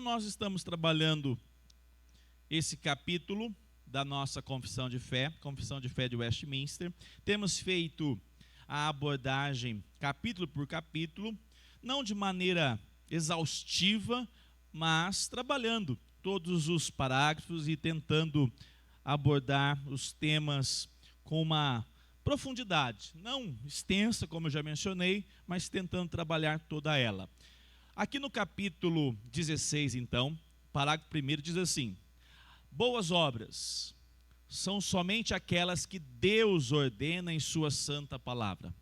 nós estamos trabalhando esse capítulo da nossa Confissão de Fé de Westminster. Temos feito a abordagem capítulo por capítulo, não de maneira exaustiva, mas trabalhando todos os parágrafos e tentando abordar os temas com uma profundidade, não extensa, como eu já mencionei, mas tentando trabalhar toda ela. Aqui no capítulo 16, então, parágrafo 1 diz assim: boas obras são somente aquelas que Deus ordena em sua santa palavra,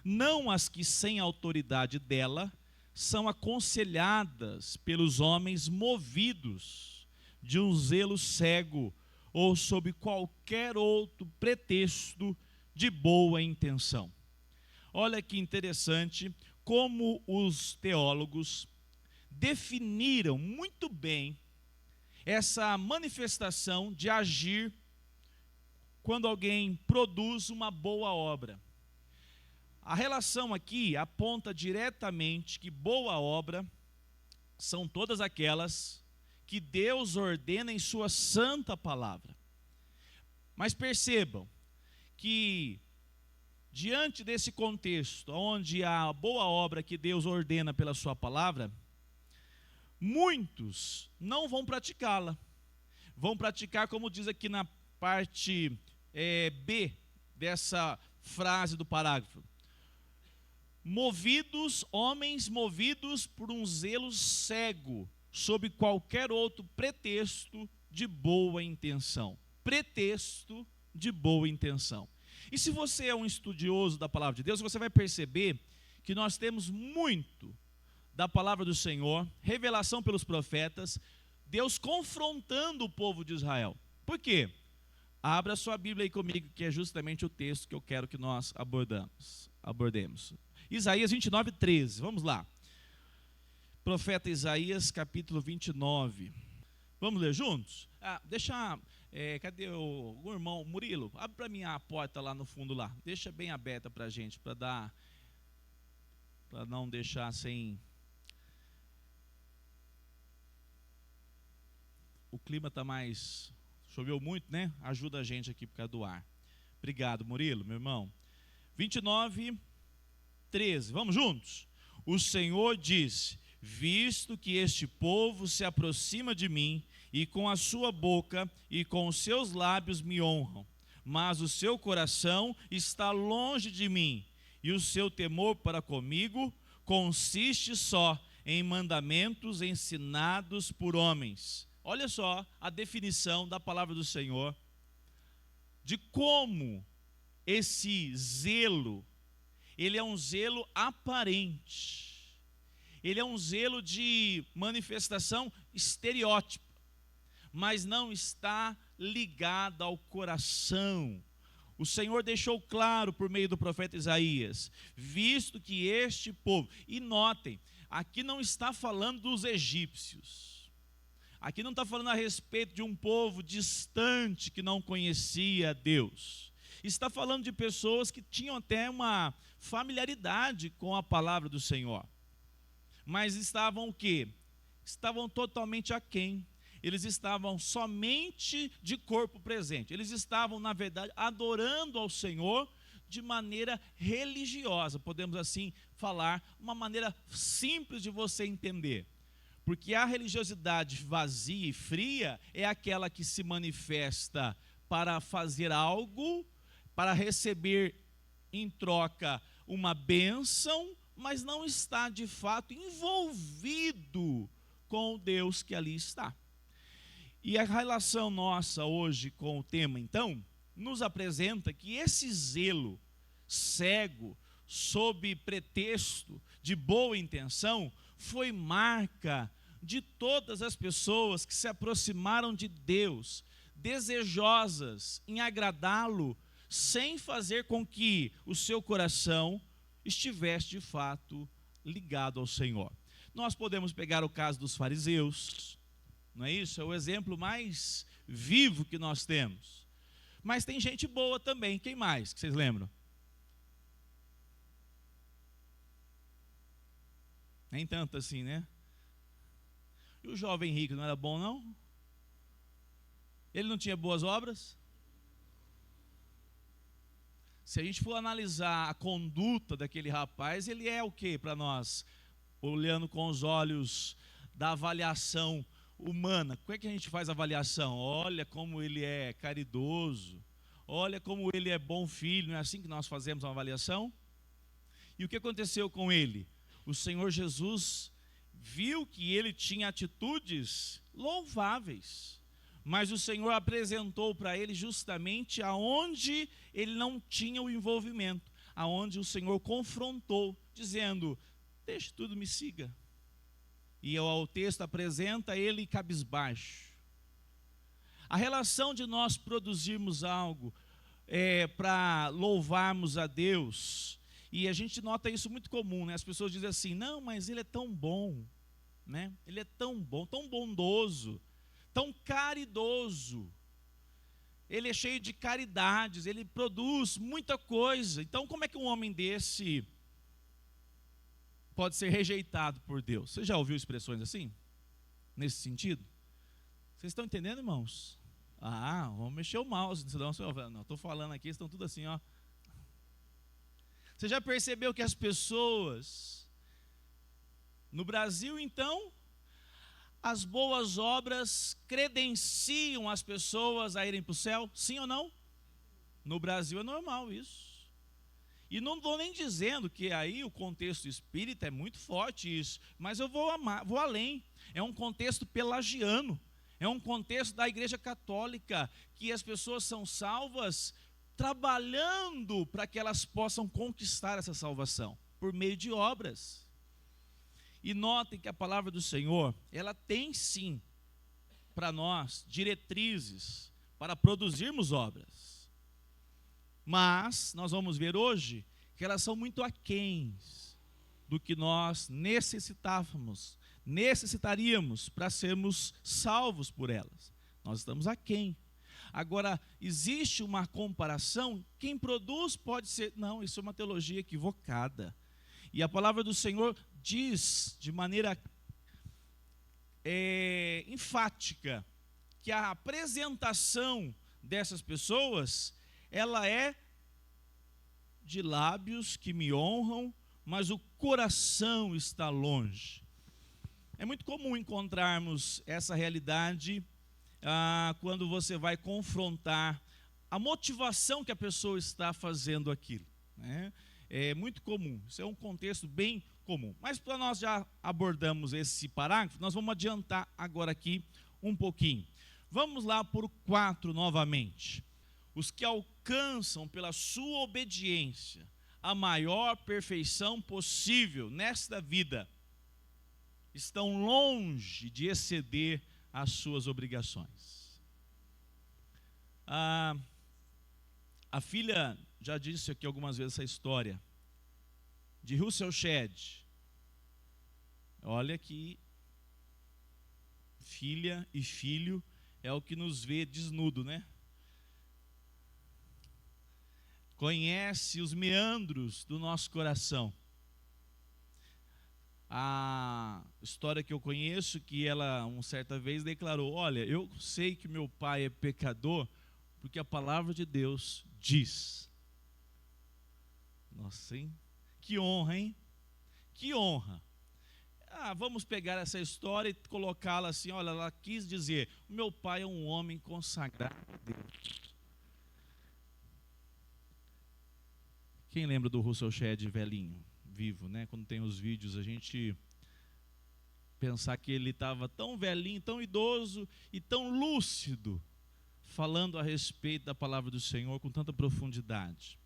não as que sem autoridade dela são aconselhadas pelos homens movidos de um zelo cego ou sob qualquer outro pretexto de boa intenção. Olha que interessante como os teólogos definiram muito bem essa manifestação de agir quando alguém produz uma boa obra. A relação aqui aponta diretamente que boa obra são todas aquelas que Deus ordena em sua santa palavra. Mas percebam que, diante desse contexto, onde a boa obra que Deus ordena pela sua palavra, muitos não vão praticá-la. Vão praticar, como diz aqui na parte B dessa frase do parágrafo: homens movidos por um zelo cego, sob qualquer outro pretexto de boa intenção. Pretexto de boa intenção. E se você é um estudioso da palavra de Deus, você vai perceber que nós temos muito da palavra do Senhor, revelação pelos profetas, Deus confrontando o povo de Israel. Por quê? Abra sua Bíblia aí comigo, que é justamente o texto que eu quero que nós abordemos. Isaías 29, 13, vamos lá. Profeta Isaías, capítulo 29. Vamos ler juntos? Cadê o irmão Murilo? Abre para mim a porta lá no fundo lá. Deixa bem aberta para a gente, para não deixar sem... O clima está mais... Choveu muito, né? Ajuda a gente aqui por causa do ar. Obrigado, Murilo, meu irmão. 29, 13. Vamos juntos? O Senhor diz: visto que este povo se aproxima de mim, e com a sua boca e com os seus lábios me honram, mas o seu coração está longe de mim, e o seu temor para comigo consiste só em mandamentos ensinados por homens. Olha só a definição da palavra do Senhor, de como esse zelo, ele é um zelo aparente, ele é um zelo de manifestação estereótipa, mas não está ligado ao coração. O Senhor deixou claro por meio do profeta Isaías, visto que este povo, e notem, aqui não está falando dos egípcios, aqui não está falando a respeito de um povo distante que não conhecia Deus, está falando de pessoas que tinham até uma familiaridade com a palavra do Senhor, mas estavam o quê? Estavam totalmente aquém. Eles estavam somente de corpo presente. Eles estavam, na verdade, adorando ao Senhor de maneira religiosa, podemos assim falar, uma maneira simples de você entender. Porque a religiosidade vazia e fria é aquela que se manifesta para fazer algo, para receber em troca uma bênção, mas não está de fato envolvido com o Deus que ali está. E a relação nossa hoje com o tema, então, nos apresenta que esse zelo cego, sob pretexto de boa intenção, foi marca de todas as pessoas que se aproximaram de Deus, desejosas em agradá-lo, sem fazer com que o seu coração estivesse de fato ligado ao Senhor. Nós podemos pegar o caso dos fariseus, não é isso? É o exemplo mais vivo que nós temos. Mas tem gente boa também. Quem mais que vocês lembram? Nem tanto assim, né? E o jovem rico não era bom, não? Ele não tinha boas obras? Se a gente for analisar a conduta daquele rapaz, ele é o que para nós? Olhando com os olhos da avaliação humana. Como é que a gente faz a avaliação? Olha como ele é caridoso, olha como ele é bom filho, não é assim que nós fazemos uma avaliação? E o que aconteceu com ele? O Senhor Jesus viu que ele tinha atitudes louváveis, mas o Senhor apresentou para ele justamente aonde ele não tinha o envolvimento, aonde o Senhor confrontou, dizendo: deixe tudo, me siga. E o texto apresenta ele cabisbaixo. A relação de nós produzirmos algo para louvarmos a Deus, e a gente nota isso muito comum, né? As pessoas dizem assim: não, mas ele é tão bom, né? Ele é tão bom, tão bondoso, tão caridoso, ele é cheio de caridades, ele produz muita coisa. Então como é que um homem desse pode ser rejeitado por Deus? Você já ouviu expressões assim? Nesse sentido? Vocês estão entendendo, irmãos? Ah, vamos mexer o mouse. Não, estou falando aqui, estão tudo assim, ó. Você já percebeu que as pessoas, no Brasil então, as boas obras credenciam as pessoas a irem para o céu? Sim ou não? No Brasil é normal isso. E não estou nem dizendo que aí o contexto espírita é muito forte isso, mas eu vou além. É um contexto pelagiano, é um contexto da Igreja Católica, que as pessoas são salvas trabalhando para que elas possam conquistar essa salvação, por meio de obras. E notem que a palavra do Senhor, ela tem sim, para nós, diretrizes para produzirmos obras. Mas nós vamos ver hoje que elas são muito aquéns do que nós necessitaríamos para sermos salvos por elas. Nós estamos aquém. Agora, existe uma comparação, quem produz pode ser... Não, isso é uma teologia equivocada. E a palavra do Senhor diz de maneira enfática que a apresentação dessas pessoas, ela é de lábios que me honram, mas o coração está longe. É muito comum encontrarmos essa realidade quando você vai confrontar a motivação que a pessoa está fazendo aquilo, né? É muito comum, isso é um contexto bem comum. Mas para nós já abordamos esse parágrafo, nós vamos adiantar agora aqui um pouquinho. Vamos lá por o 4 novamente. Os que alcançam pela sua obediência a maior perfeição possível nesta vida estão longe de exceder as suas obrigações. A filha já disse aqui algumas vezes essa história de Russell Shedd. Olha que filha e filho é o que nos vê desnudo, né? Conhece os meandros do nosso coração. A história que eu conheço, que ela, uma certa vez, declarou: olha, eu sei que meu pai é pecador, porque a palavra de Deus diz. Nossa, hein? Que honra, hein? Que honra. Vamos pegar essa história e colocá-la assim: olha, ela quis dizer, o meu pai é um homem consagrado a Deus. Quem lembra do Russell Shedd velhinho, vivo, né? Quando tem os vídeos, a gente pensar que ele estava tão velhinho, tão idoso e tão lúcido, falando a respeito da palavra do Senhor com tanta profundidade.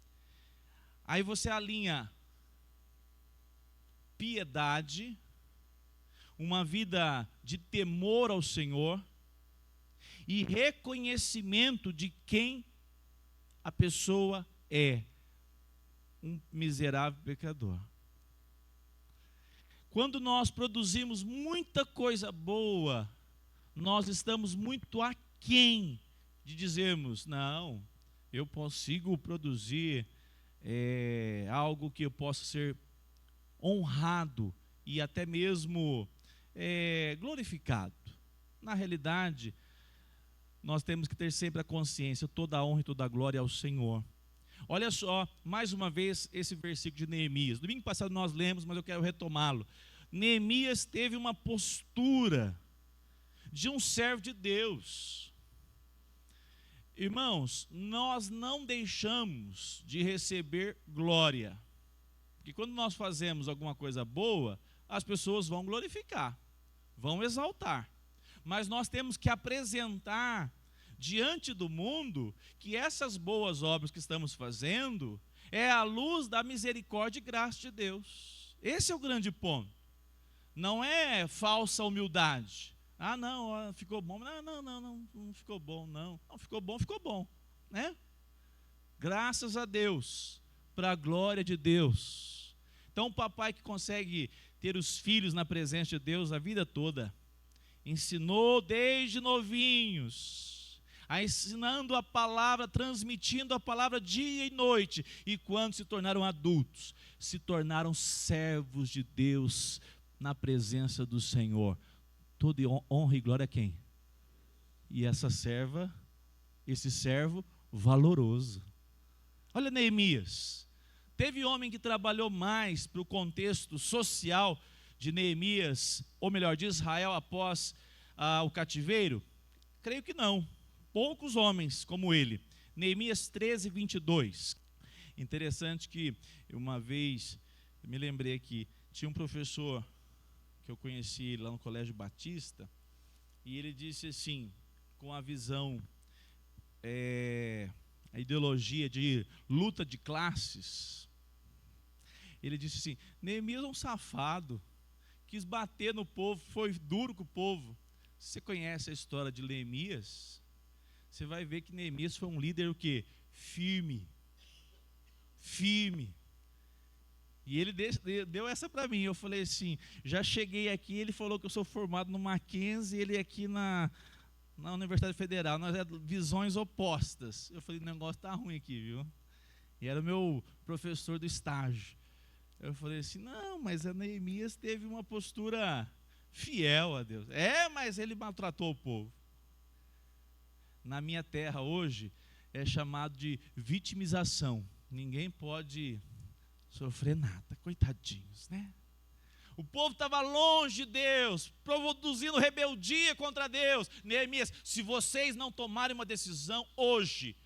Aí você alinha piedade, uma vida de temor ao Senhor e reconhecimento de quem a pessoa é, um miserável pecador. Quando nós produzimos muita coisa boa, nós estamos muito aquém de dizermos: não, eu consigo produzir algo que eu possa ser honrado e até mesmo glorificado. Na realidade, nós temos que ter sempre a consciência, toda a honra e toda a glória ao Senhor. Olha só, mais uma vez, esse versículo de Neemias. Domingo passado nós lemos, mas eu quero retomá-lo. Neemias teve uma postura de um servo de Deus. Irmãos, nós não deixamos de receber glória. Porque quando nós fazemos alguma coisa boa, as pessoas vão glorificar, vão exaltar. Mas nós temos que apresentar diante do mundo que essas boas obras que estamos fazendo é a luz da misericórdia e graça de Deus. Esse é o grande ponto. Não é falsa humildade. Ah, não, ficou bom. Não ficou bom, não. Não, ficou bom, né? Graças a Deus, para a glória de Deus. Então, o papai que consegue ter os filhos na presença de Deus a vida toda, ensinou desde novinhos, ensinando a palavra, transmitindo a palavra dia e noite, e quando se tornaram adultos, se tornaram servos de Deus na presença do Senhor. Toda honra e glória a quem? E essa serva, esse servo valoroso. Olha Neemias, teve homem que trabalhou mais para o contexto social de Neemias, ou melhor, de Israel após o cativeiro? Creio que não. Poucos homens como ele. Neemias 13, 22. Interessante que uma vez, me lembrei que tinha um professor que eu conheci lá no Colégio Batista, e ele disse assim, com a visão, a ideologia de luta de classes, ele disse assim: Neemias é um safado, quis bater no povo, foi duro com o povo. Se você conhece a história de Neemias, você vai ver que Neemias foi um líder o quê? Firme. E ele deu essa para mim. Eu falei assim, já cheguei aqui, ele falou que eu sou formado no Mackenzie, ele aqui na Universidade Federal, nós é visões opostas. Eu falei, o negócio está ruim aqui, viu? E era o meu professor do estágio. Eu falei assim, não, mas a Neemias teve uma postura fiel a Deus. Mas ele maltratou o povo. Na minha terra hoje é chamado de vitimização. Ninguém pode sofrer nada, coitadinhos, né? O povo estava longe de Deus, produzindo rebeldia contra Deus. Neemias, se vocês não tomarem uma decisão hoje,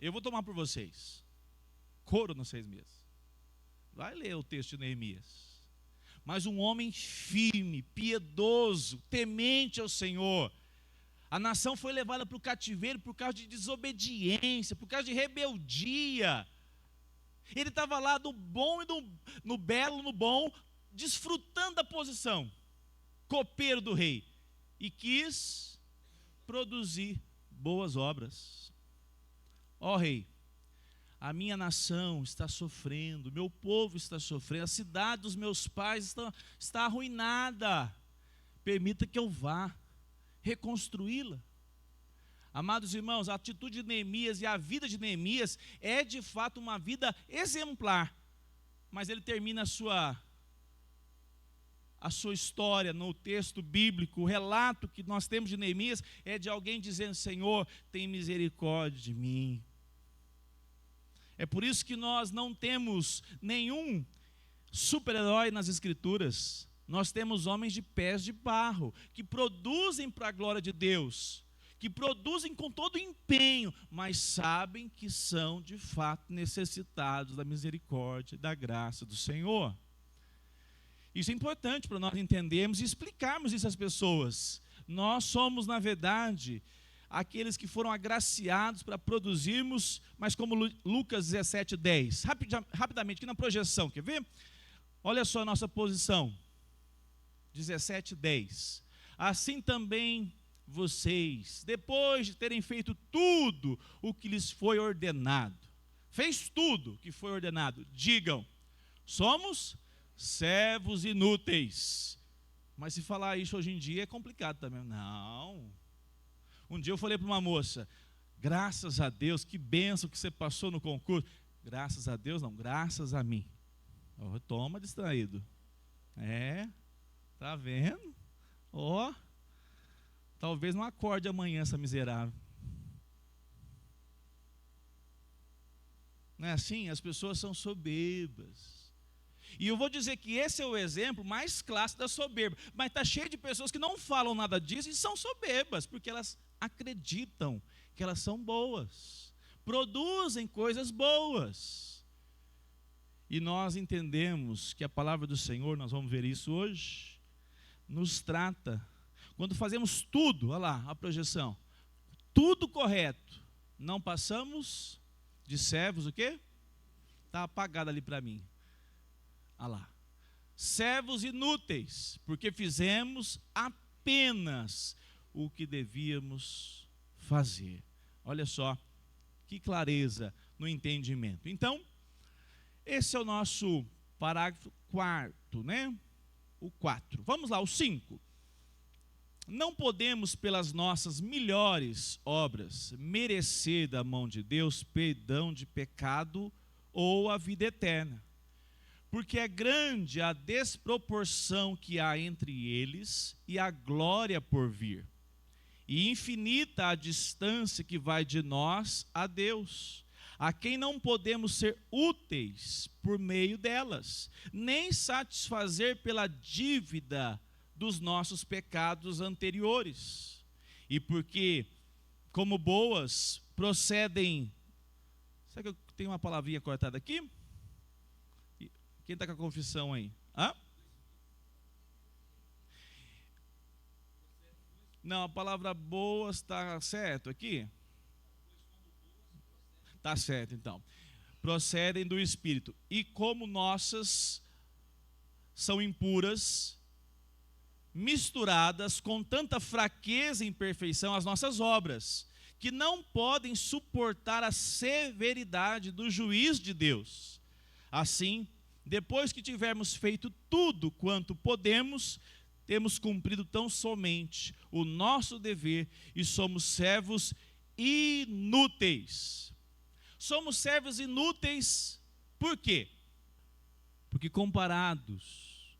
eu vou tomar por vocês. Couro nos 6 meses. Vai ler o texto de Neemias. Mas um homem firme, piedoso, temente ao Senhor. A nação foi levada para o cativeiro por causa de desobediência, por causa de rebeldia. Ele estava lá do bom e no belo, no bom, desfrutando da posição, copeiro do rei, e quis produzir boas obras. Ó rei, a minha nação está sofrendo, meu povo está sofrendo, a cidade dos meus pais está arruinada. Permita que eu vá reconstruí-la. Amados irmãos, a atitude de Neemias e a vida de Neemias é de fato uma vida exemplar. Mas ele termina a sua história no texto bíblico, o relato que nós temos de Neemias é de alguém dizendo: Senhor, tem misericórdia de mim. É por isso que nós não temos nenhum super-herói nas Escrituras. Nós temos homens de pés de barro, que produzem para a glória de Deus, que produzem com todo empenho, mas sabem que são de fato necessitados da misericórdia e da graça do Senhor. Isso é importante para nós entendermos e explicarmos isso às pessoas. Nós somos, na verdade, aqueles que foram agraciados para produzirmos, mas como Lucas 17:10, rapidamente, aqui na projeção, quer ver? Olha só a nossa posição, 17:10. Assim também vocês, depois de terem feito tudo o que lhes foi ordenado, fez tudo o que foi ordenado, digam: somos servos inúteis. Mas se falar isso hoje em dia é complicado também. Não. Um dia eu falei para uma moça: graças a Deus, que bênção que você passou no concurso. Graças a Deus não, graças a mim. Oh, toma distraído. Tá vendo? Ó, talvez não acorde amanhã essa miserável. Não é assim? As pessoas são soberbas. E eu vou dizer que esse é o exemplo mais clássico da soberba. Mas está cheio de pessoas que não falam nada disso e são soberbas, porque elas acreditam que elas são boas, produzem coisas boas. E nós entendemos que a palavra do Senhor, nós vamos ver isso hoje, nos trata, quando fazemos tudo, olha lá a projeção, tudo correto, não passamos de servos, o quê? Está apagado ali para mim. Olha lá. Servos inúteis, porque fizemos apenas o que devíamos fazer. Olha só, que clareza no entendimento. Então, esse é o nosso parágrafo 4, né? O 4. Vamos lá, o 5. Não podemos, pelas nossas melhores obras, merecer da mão de Deus perdão de pecado ou a vida eterna. Porque é grande a desproporção que há entre eles e a glória por vir. E infinita a distância que vai de nós a Deus, a quem não podemos ser úteis por meio delas, nem satisfazer pela dívida dos nossos pecados anteriores. E porque, como boas, procedem... Será que eu tenho uma palavrinha cortada aqui? Quem está com a confissão aí? Hã? Não, a palavra boas está certo aqui? Está certo, então. Procedem do Espírito. E como nossas são impuras, misturadas com tanta fraqueza e imperfeição as nossas obras, que não podem suportar a severidade do juiz de Deus. Assim, depois que tivermos feito tudo quanto podemos, temos cumprido tão somente o nosso dever e somos servos inúteis. Somos servos inúteis por quê? Porque comparados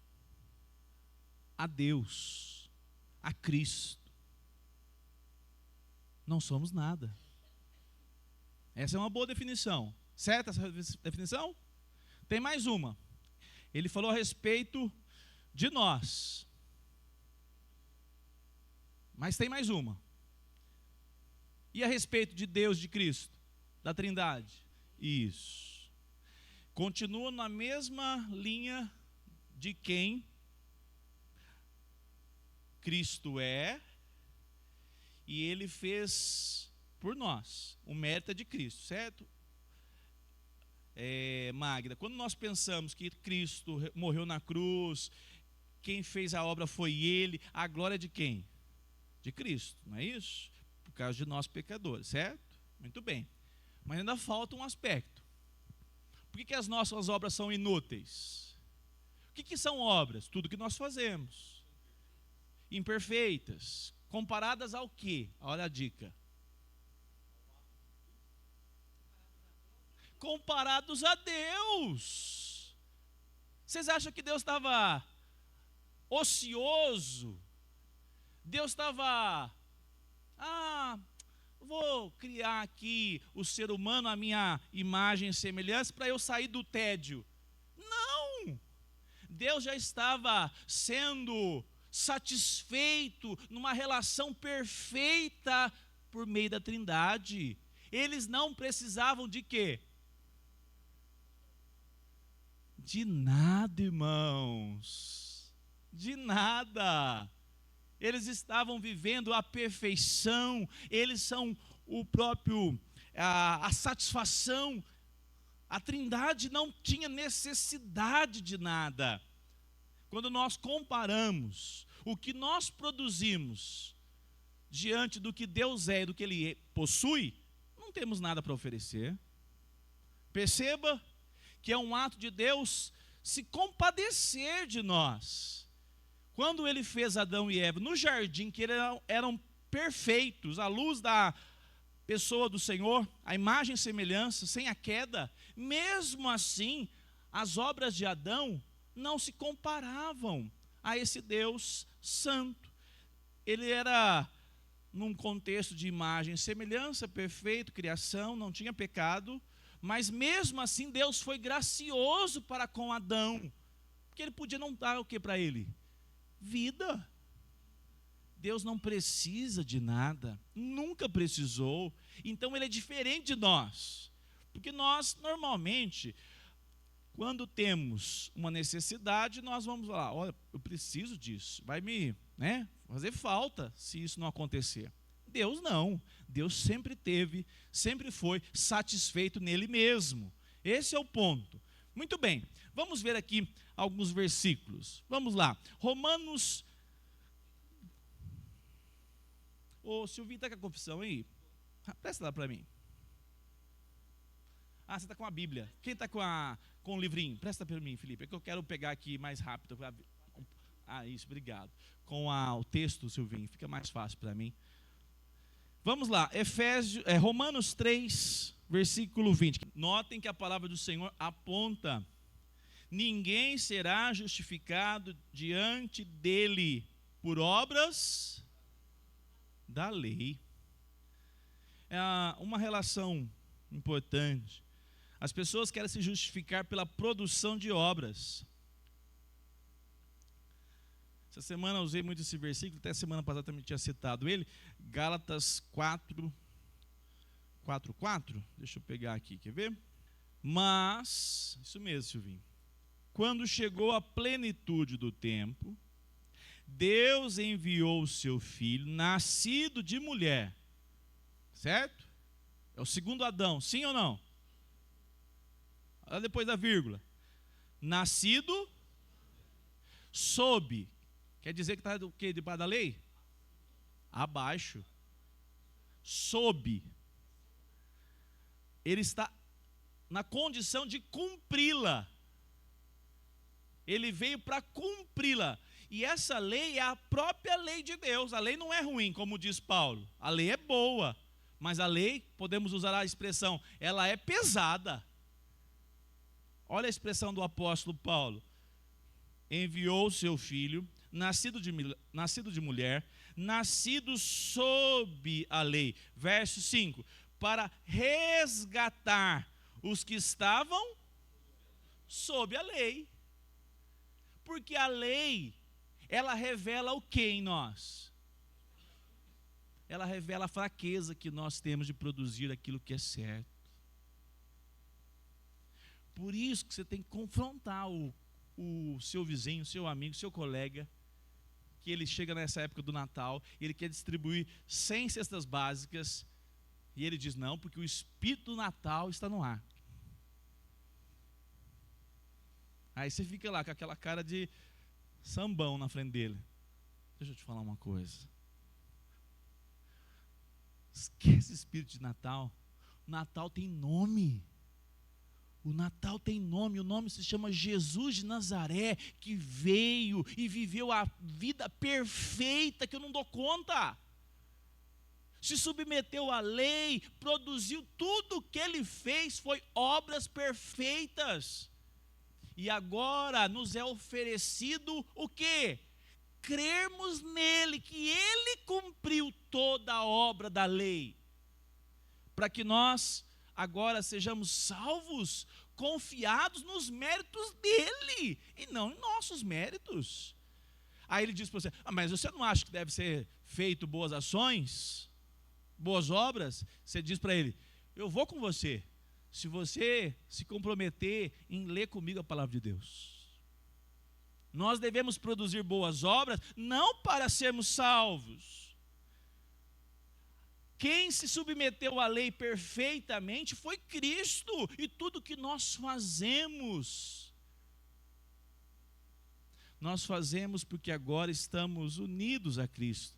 a Deus, a Cristo, não somos nada. Essa é uma boa definição. Certa essa definição? Tem mais uma. Ele falou a respeito de nós. Mas tem mais uma. E a respeito de Deus, de Cristo, da Trindade? Isso. Continua na mesma linha de quem Cristo é, e Ele fez por nós. O mérito é de Cristo, certo? Magda, quando nós pensamos que Cristo morreu na cruz, quem fez a obra foi Ele, a glória é de quem? De Cristo, não é isso? Por causa de nós pecadores, certo? Muito bem. Mas ainda falta um aspecto. Por que as nossas obras são inúteis? O que são obras? Tudo que nós fazemos. Imperfeitas. Comparadas ao quê? Olha a dica. Comparados a Deus. Vocês acham que Deus estava ocioso? Deus estava, vou criar aqui o ser humano à minha imagem e semelhança para eu sair do tédio. Não! Deus já estava sendo satisfeito numa relação perfeita por meio da Trindade. Eles não precisavam de quê? De nada, irmãos. De nada. Eles estavam vivendo a perfeição, eles são o próprio, a satisfação. A Trindade não tinha necessidade de nada. Quando nós comparamos o que nós produzimos diante do que Deus é e do que Ele possui, não temos nada para oferecer. Perceba que é um ato de Deus se compadecer de nós. Quando Ele fez Adão e Eva no jardim, que eram perfeitos, à luz da pessoa do Senhor, a imagem e semelhança, sem a queda, mesmo assim, as obras de Adão não se comparavam a esse Deus santo. ele era, num contexto de imagem e semelhança, perfeito, criação, não tinha pecado, mas mesmo assim Deus foi gracioso para com Adão, porque ele podia não dar o que para ele? Vida. Deus não precisa de nada, nunca precisou, então ele é diferente de nós, porque nós normalmente, quando temos uma necessidade, nós vamos lá, olha, eu preciso disso, vai me fazer falta se isso não acontecer. Deus não, Deus sempre teve, sempre foi satisfeito nele mesmo, esse é o ponto. Muito bem, vamos ver aqui alguns versículos, vamos lá, Romanos. Ô, Silvinho, está com a confissão aí? Presta lá para mim. Ah, você está com a Bíblia. Quem está com o livrinho? Presta para mim, Felipe. É que eu quero pegar aqui mais rápido. Ah, isso, obrigado. Com o texto, Silvinho, fica mais fácil para mim. Vamos lá, Romanos 3, versículo 20. Notem que a palavra do Senhor aponta: ninguém será justificado diante dele por obras da lei. É uma relação importante. As pessoas querem se justificar pela produção de obras. Essa semana eu usei muito esse versículo, até semana passada também tinha citado ele, Gálatas 4:4. Deixa eu pegar aqui, quer ver? Mas, isso mesmo, Silvinho. Quando chegou a plenitude do tempo, Deus enviou o seu filho, nascido de mulher, certo? É o segundo Adão, sim ou não? Olha depois da vírgula. Nascido sob, quer dizer que está do quê? Debaixo da lei? Abaixo. Sob. Ele está na condição de cumpri-la. Ele veio para cumpri-la. E essa lei é a própria lei de Deus. A lei não é ruim, como diz Paulo. A lei é boa. Mas a lei, podemos usar a expressão, ela é pesada. Olha a expressão do apóstolo Paulo. Enviou o seu filho, nascido de mulher, nascido sob a lei. Verso 5. Para resgatar os que estavam sob a lei. Porque a lei, ela revela o que em nós? Ela revela a fraqueza que nós temos de produzir aquilo que é certo. Por isso que você tem que confrontar o seu vizinho, o seu amigo, o seu colega, que ele chega nessa época do Natal, ele quer distribuir 100 cestas básicas, e ele diz, não, porque o espírito do Natal está no ar. Aí você fica lá com aquela cara de sambão na frente dele. Deixa eu te falar uma coisa. Esquece espírito de Natal. O Natal tem nome. O Natal tem nome. O nome se chama Jesus de Nazaré, que veio e viveu a vida perfeita que eu não dou conta. Se submeteu à lei, produziu tudo o que ele fez, foi obras perfeitas. E agora nos é oferecido o quê? Crermos nele, que ele cumpriu toda a obra da lei, para que nós agora sejamos salvos, confiados nos méritos dele, e não em nossos méritos. Aí ele diz para você, mas você não acha que deve ser feito boas ações, boas obras? Você diz para ele, eu vou com você, se você se comprometer em ler comigo a palavra de Deus. Nós devemos produzir boas obras, não para sermos salvos. Quem se submeteu à lei perfeitamente foi Cristo, e tudo que nós fazemos porque agora estamos unidos a Cristo.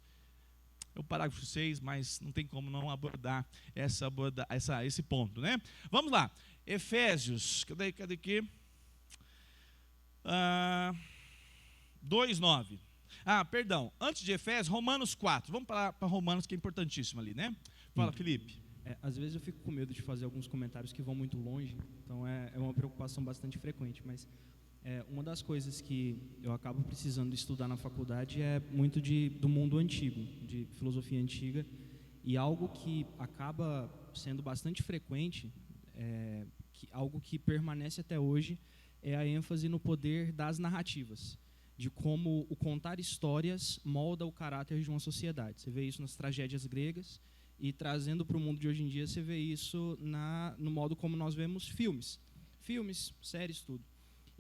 É o parágrafo 6, mas não tem como não abordar esse ponto, né? Vamos lá, Efésios, cadê aqui? 2:9. Perdão, antes de Efésios, Romanos 4. Vamos para Romanos, que é importantíssimo ali, né? Fala, Felipe. Às vezes eu fico com medo de fazer alguns comentários que vão muito longe, então é uma preocupação bastante frequente, mas Uma das coisas que eu acabo precisando estudar na faculdade é muito do mundo antigo, de filosofia antiga, e algo que acaba sendo bastante frequente, algo que permanece até hoje, é a ênfase no poder das narrativas, de como o contar histórias molda o caráter de uma sociedade. Você vê isso nas tragédias gregas, e trazendo para o mundo de hoje em dia, você vê isso no modo como nós vemos filmes, séries, tudo.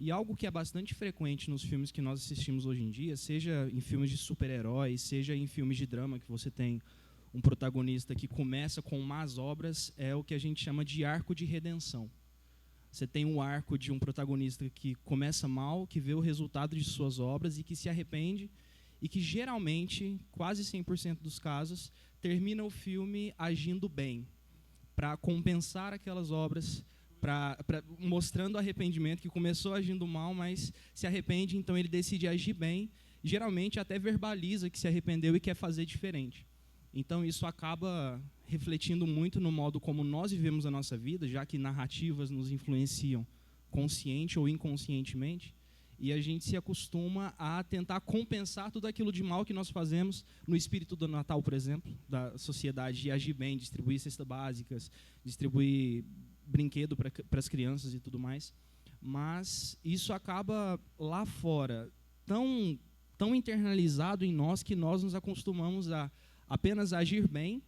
E algo que é bastante frequente nos filmes que nós assistimos hoje em dia, seja em filmes de super-heróis, seja em filmes de drama, que você tem um protagonista que começa com más obras, é o que a gente chama de arco de redenção. Você tem um arco de um protagonista que começa mal, que vê o resultado de suas obras e que se arrepende, e que geralmente, quase 100% dos casos, termina o filme agindo bem, para compensar aquelas obras, mostrando arrependimento, que começou agindo mal, mas se arrepende, então ele decide agir bem, geralmente até verbaliza que se arrependeu e quer fazer diferente. Então isso acaba refletindo muito no modo como nós vivemos a nossa vida, já que narrativas nos influenciam consciente ou inconscientemente, e a gente se acostuma a tentar compensar tudo aquilo de mal que nós fazemos no espírito do Natal, por exemplo, da sociedade, de agir bem, distribuir cestas básicas, distribuir brinquedo para as crianças e tudo mais. Mas isso acaba lá fora tão internalizado em nós que nós nos acostumamos a apenas agir bem,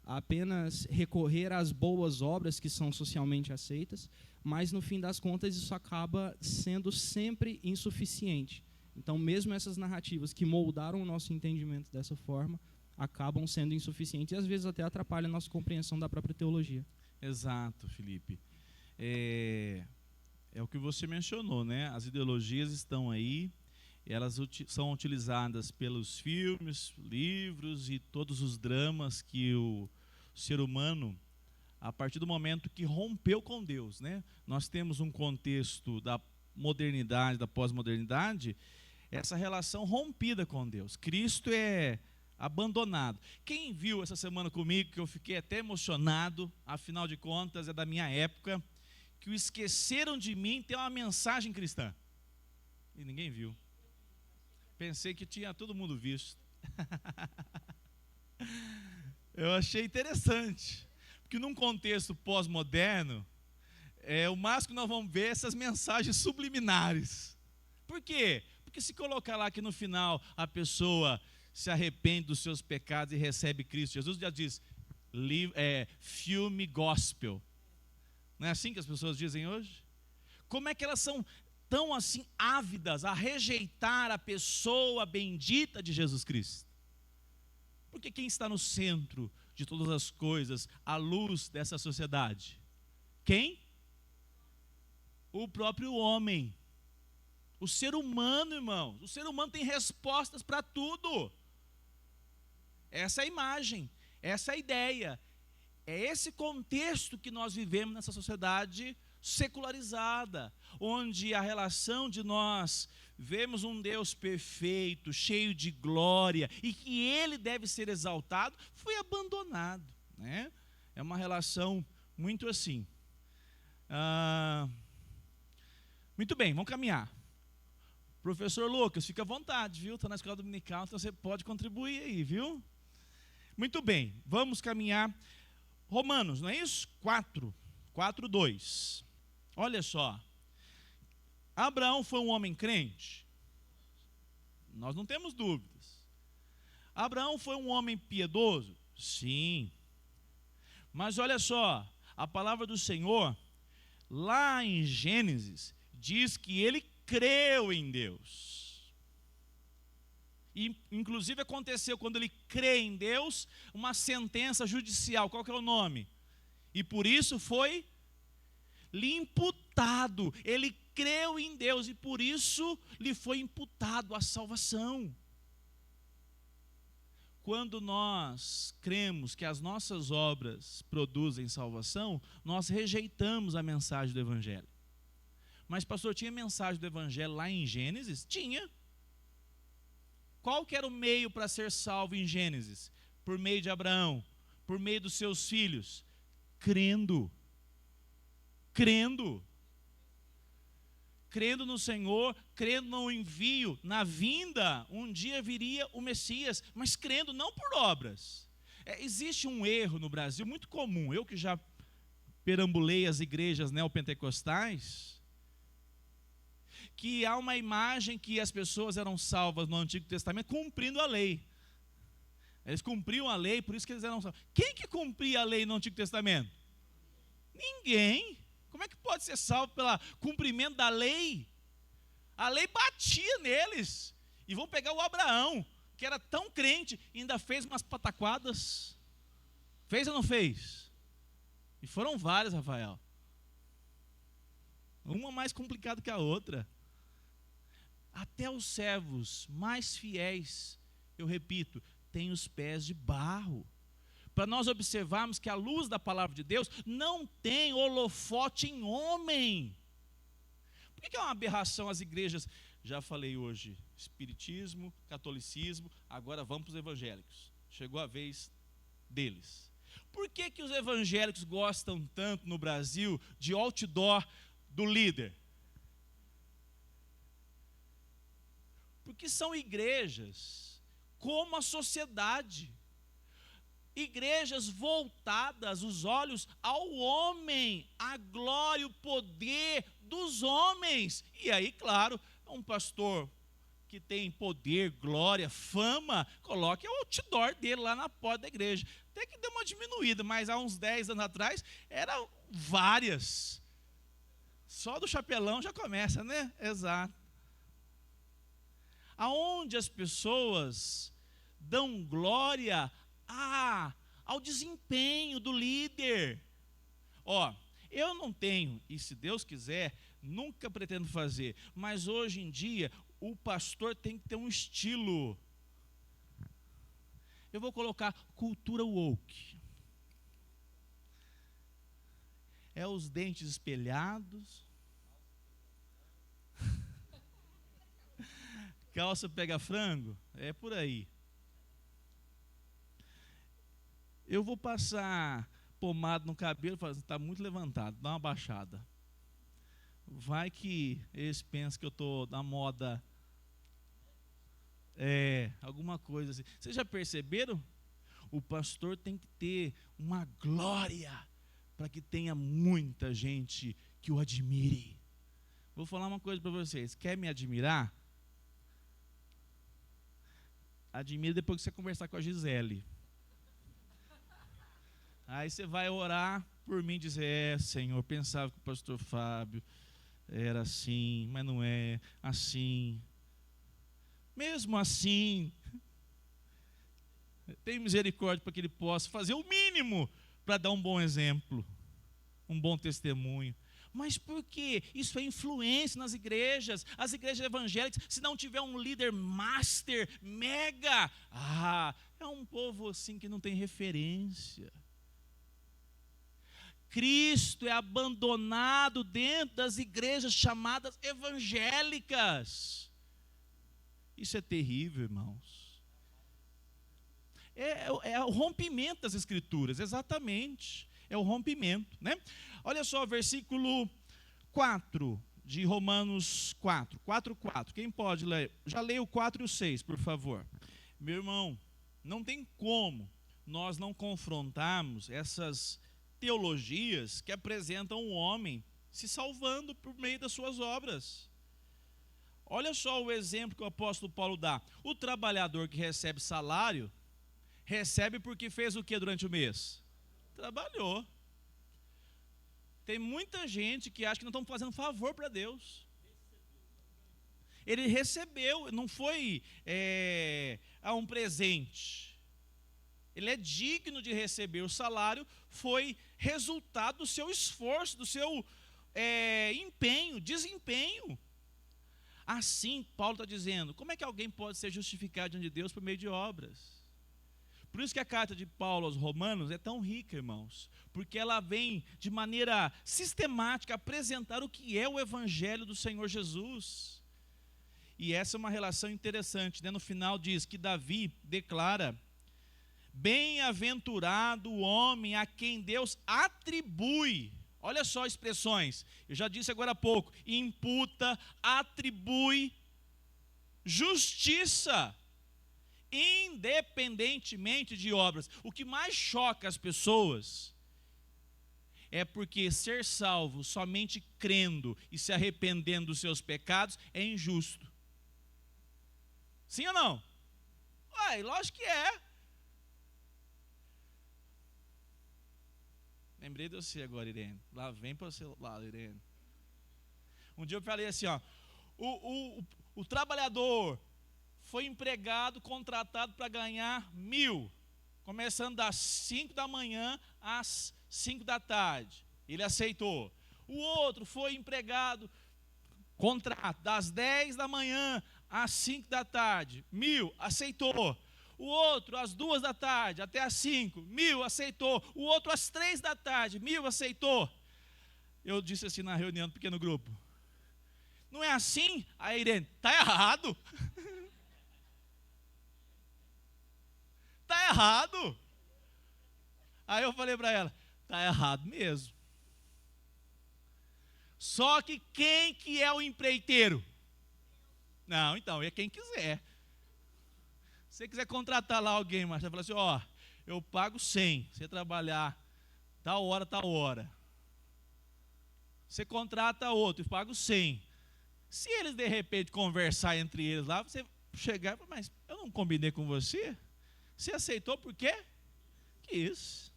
a apenas recorrer às boas obras que são socialmente aceitas, mas no fim das contas isso acaba sendo sempre insuficiente. Então, mesmo essas narrativas que moldaram o nosso entendimento dessa forma, acabam sendo insuficientes e às vezes até atrapalham a nossa compreensão da própria teologia. Exato, Felipe. É o que você mencionou, né? As ideologias estão aí, elas são utilizadas pelos filmes, livros e todos os dramas que o ser humano, a partir do momento que rompeu com Deus, né? Nós temos um contexto da modernidade, da pós-modernidade, essa relação rompida com Deus. Cristo é abandonado. Quem viu essa semana comigo, que eu fiquei até emocionado, afinal de contas é da minha época, que o Esqueceram de Mim tem uma mensagem cristã. E ninguém viu. Pensei que tinha todo mundo visto. Eu achei interessante, porque num contexto pós-moderno, o máximo que nós vamos ver é essas mensagens subliminares. Por quê? Porque se colocar lá que no final a pessoa se arrepende dos seus pecados e recebe Cristo, Jesus já diz, filme gospel. Não é assim que as pessoas dizem hoje? Como é que elas são tão assim ávidas a rejeitar a pessoa bendita de Jesus Cristo? Porque quem está no centro de todas as coisas, à luz dessa sociedade? Quem? O próprio homem. O ser humano, irmãos. O ser humano tem respostas para tudo. Essa é a imagem, essa é a ideia. É esse contexto que nós vivemos nessa sociedade secularizada, onde a relação de nós vemos um Deus perfeito, cheio de glória, e que Ele deve ser exaltado, foi abandonado, né? É uma relação muito assim. Muito bem, vamos caminhar. Professor Lucas, fica à vontade, viu? Está na escola dominical, então você pode contribuir aí, viu? Muito bem, vamos caminhar. Romanos, não é isso? 4:2. Olha só. Abraão foi um homem crente? Nós não temos dúvidas. Abraão foi um homem piedoso? Sim. Mas olha só, a palavra do Senhor, lá em Gênesis, diz que ele creu em Deus. E, inclusive, aconteceu, quando ele crê em Deus, uma sentença judicial. Qual que é o nome? E por isso foi lhe imputado. Ele creu em Deus e por isso lhe foi imputado a salvação. Quando nós cremos que as nossas obras produzem salvação, nós rejeitamos a mensagem do Evangelho. Mas, pastor, tinha mensagem do Evangelho lá em Gênesis? Tinha. Qual que era o meio para ser salvo em Gênesis? Por meio de Abraão, por meio dos seus filhos, crendo. crendo no Senhor, crendo no envio, na vinda, um dia viria o Messias, mas crendo não por obras. Existe um erro no Brasil muito comum, eu que já perambulei as igrejas neopentecostais, que há uma imagem que as pessoas eram salvas no Antigo Testamento cumprindo a lei. Eles cumpriam a lei, por isso que eles eram salvos. Quem que cumpria a lei no Antigo Testamento? Ninguém. Como é que pode ser salvo pelo cumprimento da lei? A lei batia neles. E vão pegar o Abraão, que era tão crente, e ainda fez umas pataquadas. Fez ou não fez? E foram várias, Rafael. Uma mais complicada que a outra. Até os servos mais fiéis, eu repito, têm os pés de barro. Para nós observarmos que a luz da palavra de Deus não tem holofote em homem. Por que é uma aberração as igrejas? Já falei hoje, espiritismo, catolicismo, agora vamos para os evangélicos. Chegou a vez deles. Por que os evangélicos gostam tanto no Brasil de outdoor do líder? Porque são igrejas como a sociedade. Igrejas voltadas os olhos ao homem, à glória e o poder dos homens. E aí, claro, um pastor que tem poder, glória, fama, coloque o outdoor dele lá na porta da igreja. Até que deu uma diminuída, mas há uns 10 anos atrás, eram várias. Só do chapelão já começa, né? Exato. Aonde as pessoas dão glória ao desempenho do líder. Eu não tenho, e se Deus quiser, nunca pretendo fazer, mas hoje em dia, o pastor tem que ter um estilo. Eu vou colocar cultura woke. É os dentes espelhados, calça pega frango, é por aí. Eu vou passar pomada no cabelo e falar assim, está muito levantado, dá uma baixada. Vai que eles pensam que eu estou na moda, alguma coisa assim. Vocês já perceberam? O pastor tem que ter uma glória para que tenha muita gente que o admire. Vou falar uma coisa para vocês, quer me admirar? Admire depois que você conversar com a Gisele. Aí você vai orar por mim e dizer, Senhor, pensava que o pastor Fábio era assim, mas não é assim. Mesmo assim, tem misericórdia para que ele possa fazer o mínimo para dar um bom exemplo, um bom testemunho. Mas por quê? Isso é influência nas igrejas. As igrejas evangélicas, se não tiver um líder master, mega, é um povo assim que não tem referência. Cristo é abandonado dentro das igrejas chamadas evangélicas. Isso é terrível, irmãos. É o rompimento das escrituras, exatamente. É o rompimento, né? Olha só, versículo 4 de Romanos 4:4. Quem pode ler? Já leia o 4 e o 6, por favor. Meu irmão, não tem como nós não confrontarmos essas teologias que apresentam o homem se salvando por meio das suas obras. Olha só o exemplo que o apóstolo Paulo dá. O trabalhador que recebe salário, recebe porque fez o que durante o mês? Trabalhou. Tem muita gente que acha que não estão fazendo favor para Deus. Ele recebeu, não foi um presente. Ele é digno de receber o salário, foi resultado do seu esforço, do seu empenho, desempenho. Assim, Paulo está dizendo, como é que alguém pode ser justificado diante de Deus por meio de obras? Por isso que a carta de Paulo aos Romanos é tão rica, irmãos, porque ela vem de maneira sistemática apresentar o que é o Evangelho do Senhor Jesus. E essa é uma relação interessante, né? No final diz que Davi declara: bem-aventurado o homem a quem Deus atribui, Olha só expressões. Eu já disse agora há pouco. Imputa, atribui justiça, independentemente de obras. O que mais choca as pessoas é porque ser salvo somente crendo e se arrependendo dos seus pecados é injusto. Sim ou não? Ué, lógico que é. Lembrei de você agora, Irene. Lá vem para o seu lado, Irene. Um dia eu falei assim, ó, o trabalhador foi empregado, contratado para ganhar 1.000, começando das 5 da manhã às 5 da tarde. Ele aceitou. O outro foi empregado, contrato, das 10 da manhã às 5 da tarde. 1.000, aceitou. O outro às 2 da tarde até às 5, 1.000, aceitou. O outro às 3 da tarde, 1.000, aceitou. Eu disse assim na reunião do pequeno grupo: não é assim? A Irene, está errado. Está errado. Aí eu falei para ela: está errado mesmo. Só que quem que é o empreiteiro? Não, então, é quem quiser. Se você quiser contratar lá alguém, mas você fala assim, ó, eu pago 100, você trabalhar tal hora. Você contrata outro, eu pago 100. Se eles de repente conversar entre eles lá, você chegar e falar, mas eu não combinei com você? Você aceitou por quê? Que isso?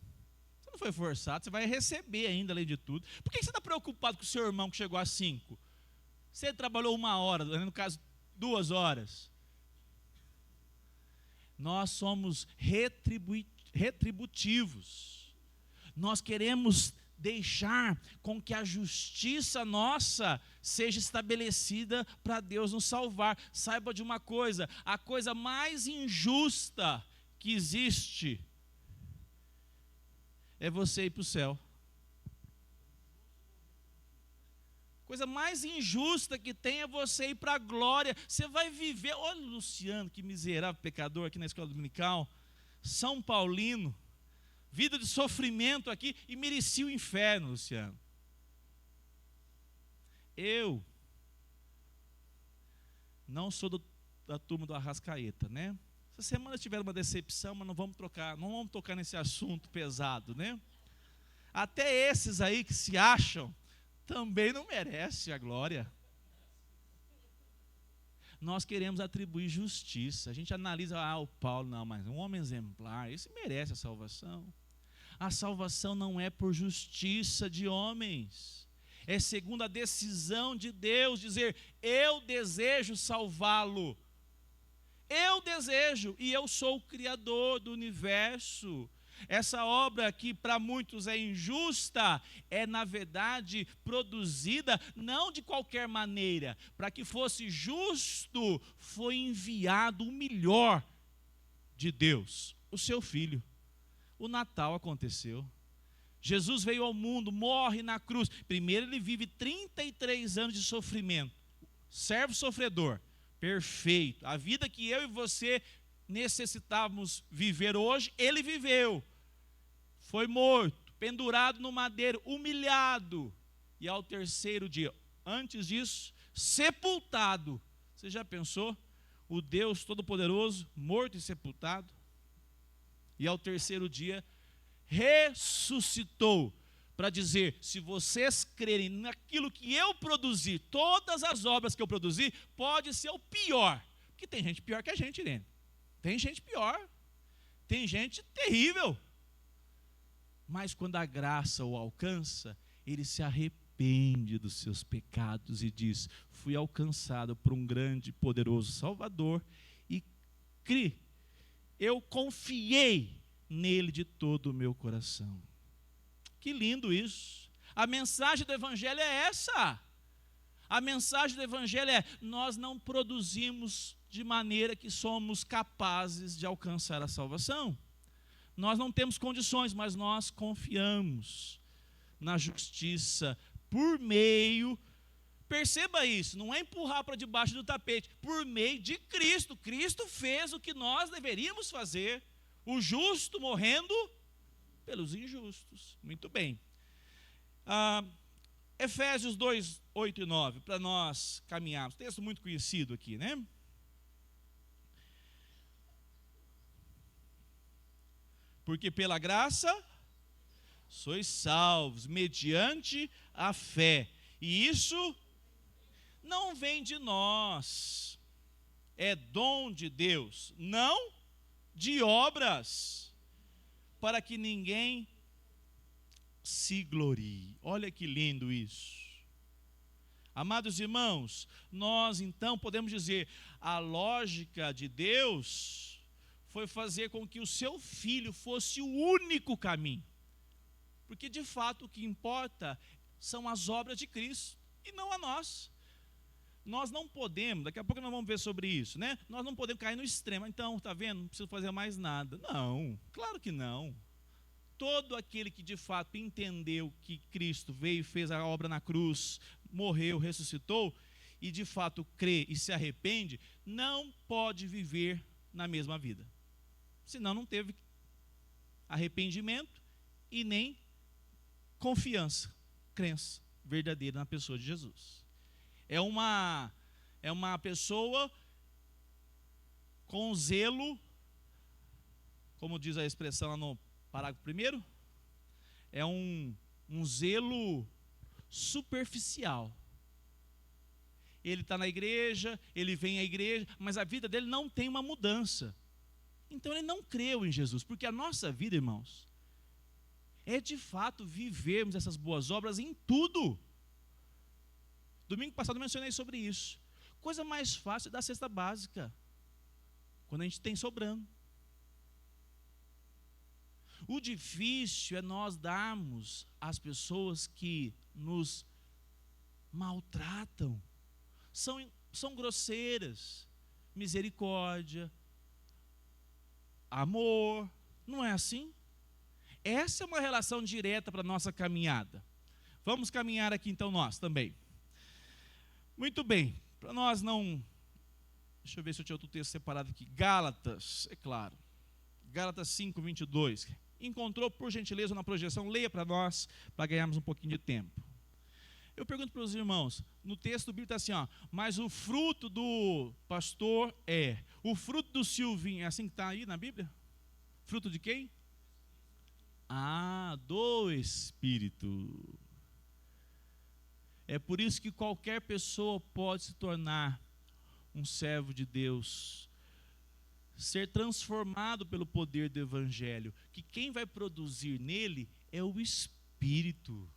Você não foi forçado, você vai receber ainda, além de tudo. Por que você está preocupado com o seu irmão que chegou às 5? Você trabalhou 1 hora, no caso 2 horas. Nós somos retributivos. Nós queremos deixar com que a justiça nossa seja estabelecida para Deus nos salvar. Saiba de uma coisa: a coisa mais injusta que existe é você ir para o céu. Coisa mais injusta que tem é você ir para a glória. Você vai viver, olha o Luciano, que miserável pecador aqui na escola dominical, São Paulino, vida de sofrimento aqui, e merecia o inferno, Luciano. Eu não sou da turma do Arrascaeta, né? Essa semana tiveram uma decepção, mas não vamos tocar nesse assunto pesado, né? Até esses aí que se acham também não merece a glória. Nós queremos atribuir justiça. A gente analisa, o Paulo, não, mas um homem exemplar, esse merece a salvação. A salvação não é por justiça de homens, é segundo a decisão de Deus, dizer, eu desejo salvá-lo. Eu desejo, e eu sou o Criador do universo. Essa obra que para muitos é injusta, é na verdade produzida não de qualquer maneira. Para que fosse justo, foi enviado o melhor de Deus, o seu Filho. O Natal aconteceu. Jesus veio ao mundo, morre na cruz. Primeiro ele vive 33 anos de sofrimento. Servo sofredor, perfeito. A vida que eu e você necessitávamos viver hoje, ele viveu. Foi morto, pendurado no madeiro, humilhado. E ao 3º dia, antes disso, sepultado. Você já pensou? O Deus Todo-Poderoso, morto e sepultado. E ao 3º dia, ressuscitou. Para dizer, se vocês crerem naquilo que eu produzi, todas as obras que eu produzi, pode ser o pior. Porque tem gente pior que a gente, Irene. Tem gente pior. Tem gente terrível. Mas quando a graça o alcança, ele se arrepende dos seus pecados e diz, fui alcançado por um grande e poderoso Salvador e eu confiei nele de todo o meu coração. Que lindo isso. A mensagem do Evangelho é essa. A mensagem do Evangelho é, nós não produzimos de maneira que somos capazes de alcançar a salvação. Nós não temos condições, mas nós confiamos na justiça por meio, perceba isso, não é empurrar para debaixo do tapete, por meio de Cristo. Cristo fez o que nós deveríamos fazer, o justo morrendo pelos injustos. Muito bem. Efésios 2, 8 e 9, para nós caminharmos. Texto muito conhecido aqui, né? Porque pela graça sois salvos, mediante a fé. E isso não vem de nós, é dom de Deus, não de obras, para que ninguém se glorie. Olha que lindo isso. Amados irmãos, nós então podemos dizer, a lógica de Deus foi fazer com que o seu filho fosse o único caminho. Porque de fato o que importa são as obras de Cristo e não a nós. Nós não podemos, daqui a pouco nós vamos ver sobre isso, né? Nós não podemos cair no extremo. Então, está vendo? Não preciso fazer mais nada. Não, claro que não. Todo aquele que de fato entendeu que Cristo veio e fez a obra na cruz, morreu, ressuscitou, e de fato crê e se arrepende, não pode viver na mesma vida. Senão não teve arrependimento e nem confiança, crença verdadeira na pessoa de Jesus. É uma pessoa com zelo, como diz a expressão lá no parágrafo 1º, é um zelo superficial. Ele está na igreja, ele vem à igreja, mas a vida dele não tem uma mudança. Então ele não creu em Jesus, porque a nossa vida, irmãos, é de fato vivermos essas boas obras em tudo. Domingo passado eu mencionei sobre isso. Coisa mais fácil é dar cesta básica, quando a gente tem sobrando. O difícil é nós darmos às pessoas que nos maltratam, são grosseiras, misericórdia, amor, não é assim? Essa é uma relação direta para a nossa caminhada. Vamos caminhar aqui então nós também. Muito bem, para nós não... Deixa eu ver se eu tinha outro texto separado aqui. Gálatas, é claro. Gálatas 5, 22. Encontrou, por gentileza, na projeção, leia para nós, para ganharmos um pouquinho de tempo. Eu pergunto para os irmãos, no texto do Bíblia está assim, ó, mas o fruto do pastor é, o fruto do Silvinho, é assim que está aí na Bíblia? Fruto de quem? Do Espírito. É por isso que qualquer pessoa pode se tornar um servo de Deus, ser transformado pelo poder do Evangelho, que quem vai produzir nele é o Espírito.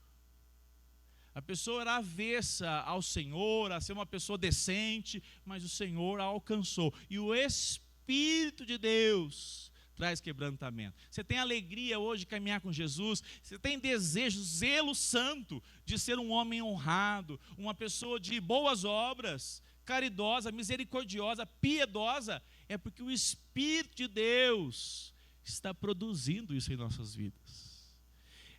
A pessoa era avessa ao Senhor, a ser uma pessoa decente, mas o Senhor a alcançou. E o Espírito de Deus traz quebrantamento. Você tem alegria hoje de caminhar com Jesus, você tem desejo, zelo santo de ser um homem honrado, uma pessoa de boas obras, caridosa, misericordiosa, piedosa, é porque o Espírito de Deus está produzindo isso em nossas vidas.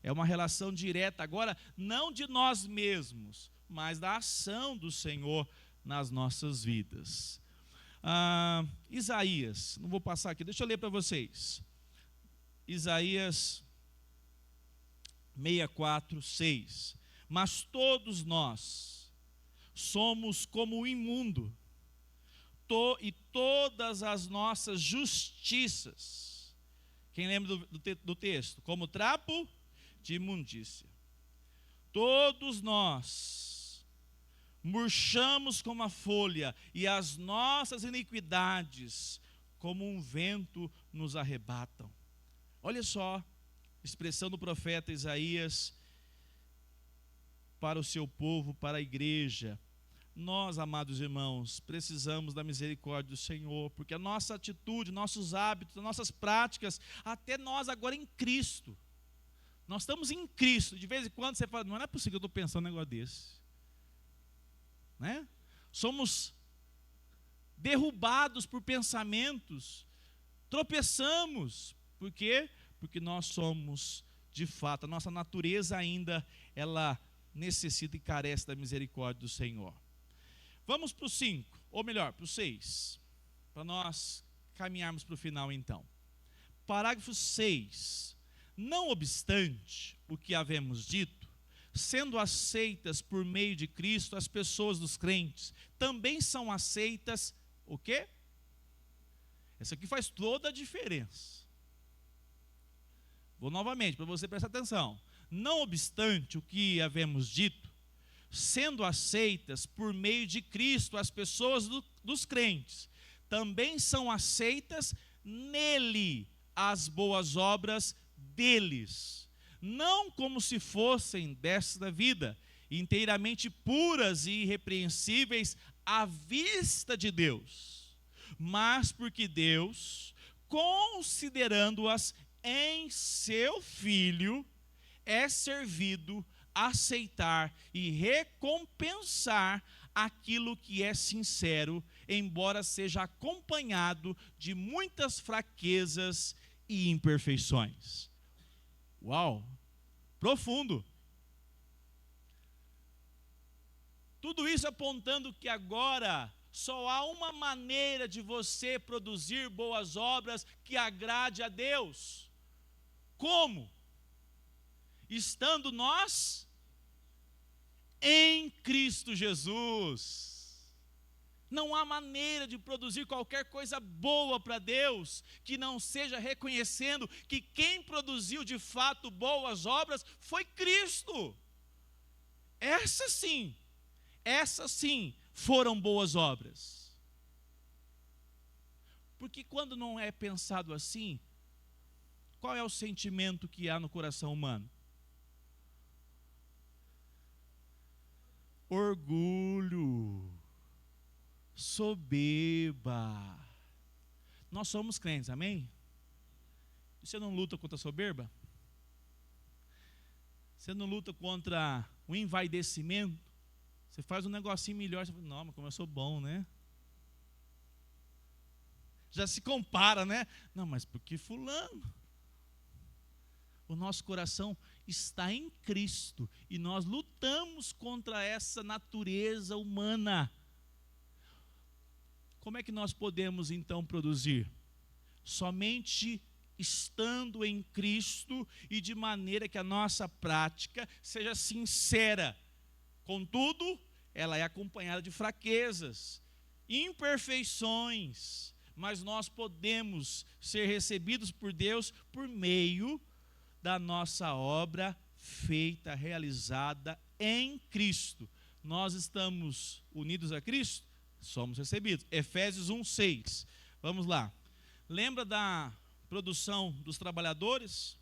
É uma relação direta agora, não de nós mesmos, mas da ação do Senhor nas nossas vidas. Isaías, não vou passar aqui, deixa eu ler para vocês. Isaías 64, 6. Mas todos nós somos como o imundo, e todas as nossas justiças, quem lembra do texto? Como trapo de imundícia. Todos nós murchamos como a folha, e as nossas iniquidades, como um vento, nos arrebatam. Olha só, expressão do profeta Isaías para o seu povo, para a igreja. Nós, amados irmãos, precisamos da misericórdia do Senhor, porque a nossa atitude, nossos hábitos, nossas práticas, até nós agora em Cristo, nós estamos em Cristo. De vez em quando você fala, não é possível que eu estou pensando um negócio desse, né? Somos derrubados por pensamentos, tropeçamos. Por quê? Porque nós somos, de fato, a nossa natureza ainda, ela necessita e carece da misericórdia do Senhor. Vamos para o 5, ou melhor, para o 6, para nós caminharmos para o final então. Parágrafo 6. Não obstante o que havemos dito, sendo aceitas por meio de Cristo, as pessoas dos crentes também são aceitas, o quê? Isso aqui faz toda a diferença. Vou novamente, para você prestar atenção. Não obstante o que havemos dito, sendo aceitas por meio de Cristo, as pessoas dos crentes também são aceitas nele as boas obras deles, não como se fossem desta vida, inteiramente puras e irrepreensíveis à vista de Deus, mas porque Deus, considerando-as em seu Filho, é servido aceitar e recompensar aquilo que é sincero, embora seja acompanhado de muitas fraquezas e imperfeições. Uau! Profundo. Tudo isso apontando que agora só há uma maneira de você produzir boas obras que agrade a Deus. Como? Estando nós em Cristo Jesus. Não há maneira de produzir qualquer coisa boa para Deus que não seja reconhecendo que quem produziu de fato boas obras foi Cristo. Essas sim foram boas obras. Porque quando não é pensado assim, qual é o sentimento que há no coração humano? Orgulho, soberba. Nós somos crentes, amém? E você não luta contra a soberba? Você não luta contra o envaidecimento? Você faz um negocinho melhor, você fala, não, mas como eu sou bom, né? Já se compara, né? Não, mas porque fulano? O nosso coração está em Cristo e nós lutamos contra essa natureza humana. Como é que nós podemos então produzir? Somente estando em Cristo e de maneira que a nossa prática seja sincera. Contudo, ela é acompanhada de fraquezas, imperfeições, mas nós podemos ser recebidos por Deus por meio da nossa obra feita, realizada em Cristo. Nós estamos unidos a Cristo? Somos recebidos. Efésios 1:6. Vamos lá. Lembra da produção dos trabalhadores?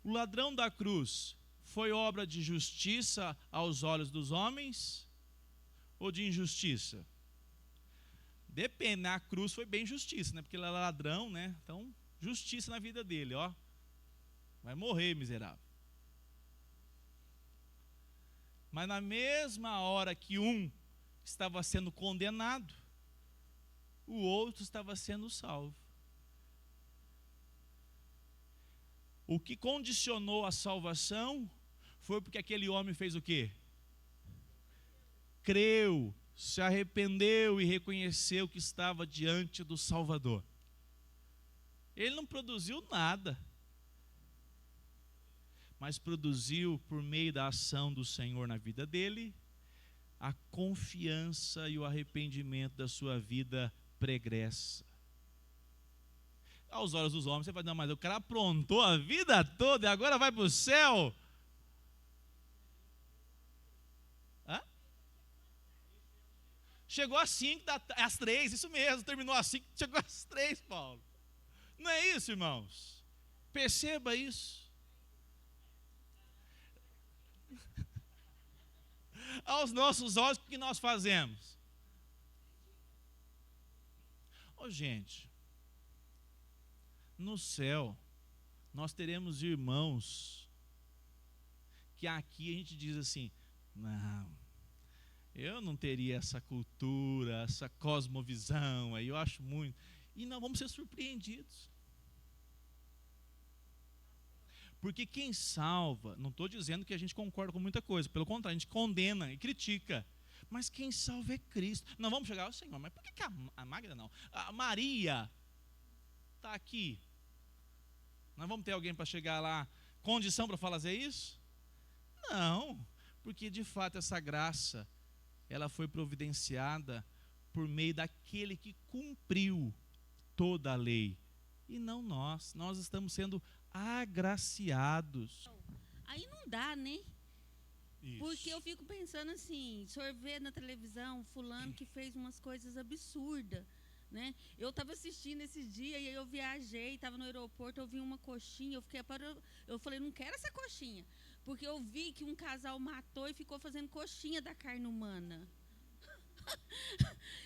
O ladrão da cruz foi obra de justiça aos olhos dos homens ou de injustiça? Depende, a cruz foi bem justiça, né? Porque ele era ladrão, né? Então, justiça na vida dele, ó. Vai morrer, miserável. Mas na mesma hora que um estava sendo condenado, o outro estava sendo salvo. O que condicionou a salvação foi porque aquele homem fez o quê? Creu, se arrependeu e reconheceu que estava diante do Salvador. Ele não produziu nada, mas produziu, por meio da ação do Senhor na vida dele, a confiança e o arrependimento da sua vida pregressa. Aos olhos dos homens, você vai dizer, não, mas o cara aprontou a vida toda e agora vai para o céu. Hã? Chegou às 5, às 3, isso mesmo, terminou às 5, chegou às 3, Paulo. Não é isso, irmãos? Perceba isso. Aos nossos olhos, o que nós fazemos? Gente, no céu, nós teremos irmãos que aqui a gente diz assim, não, eu não teria essa cultura, essa cosmovisão, aí eu acho muito, e nós vamos ser surpreendidos. Porque quem salva, não estou dizendo que a gente concorda com muita coisa, pelo contrário, a gente condena e critica. Mas quem salva é Cristo. Não vamos chegar ao Senhor, mas por que a Magda não? A Maria está aqui. Nós vamos ter alguém para chegar lá, condição para fazer isso? Não, Porque de fato essa graça, ela foi providenciada por meio daquele que cumpriu toda a lei, e não nós. Nós estamos sendo agraciados. Aí não dá, né? Isso. Porque eu fico pensando assim, o senhor vê na televisão fulano que fez umas coisas absurdas, né? Eu estava assistindo esses dias e aí eu viajei, estava no aeroporto, eu vi uma coxinha, eu falei, não quero essa coxinha, porque eu vi que um casal matou e ficou fazendo coxinha da carne humana.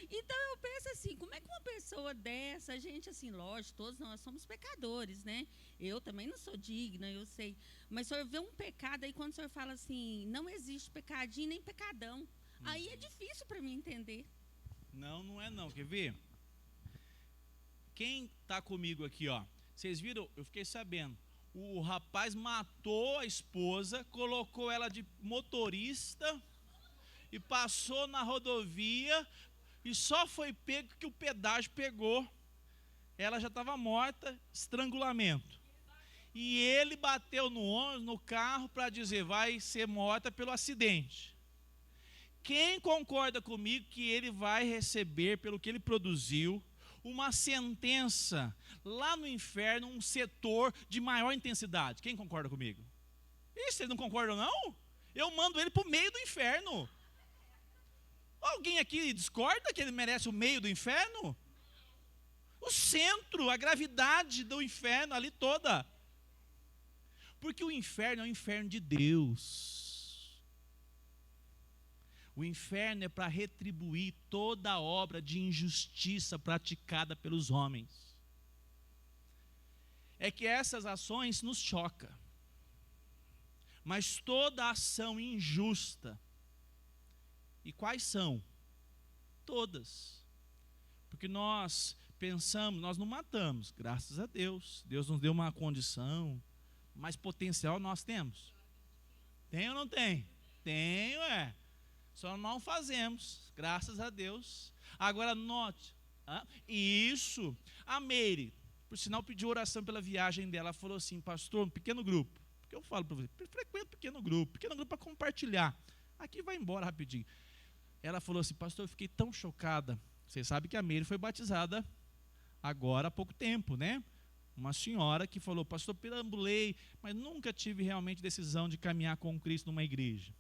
Então eu penso assim, como é que uma pessoa dessa, a gente assim, lógico, todos nós somos pecadores, né? Eu também não sou digna, eu sei. Mas o senhor vê um pecado aí, quando o senhor fala assim, não existe pecadinho nem pecadão. Aí é difícil para mim entender. Não, não é não. Quer ver? Quem está comigo aqui, ó? Vocês viram? Eu fiquei sabendo. O rapaz matou a esposa, colocou ela de motorista e passou na rodovia e só foi pego que o pedágio pegou. Ela já estava morta, estrangulamento. E ele bateu no ônibus, no carro, para dizer, vai ser morta pelo acidente. Quem concorda comigo que ele vai receber, pelo que ele produziu, uma sentença lá no inferno, um setor de maior intensidade? Quem concorda comigo? E vocês não concordam não? Eu mando ele para o meio do inferno. Alguém aqui discorda que ele merece o meio do inferno? O centro, a gravidade do inferno ali toda. Porque o inferno é o inferno de Deus. O inferno é para retribuir toda a obra de injustiça praticada pelos homens. É que essas ações nos chocam. Mas toda ação injusta, e quais são? Todas. Porque nós pensamos, nós não matamos, graças a Deus. Deus nos deu uma condição, mas potencial nós temos. Tem ou não tem? Tem, ué. Só não fazemos, graças a Deus. Agora note, isso, a Meire, por sinal pediu oração pela viagem dela, ela falou assim, pastor, um pequeno grupo, porque eu falo para você, frequenta pequeno grupo para compartilhar, aqui vai embora rapidinho. Ela falou assim, pastor, eu fiquei tão chocada, vocês sabem que a Meire foi batizada agora há pouco tempo, né? Uma senhora que falou, pastor, perambulei, mas nunca tive realmente decisão de caminhar com Cristo numa igreja.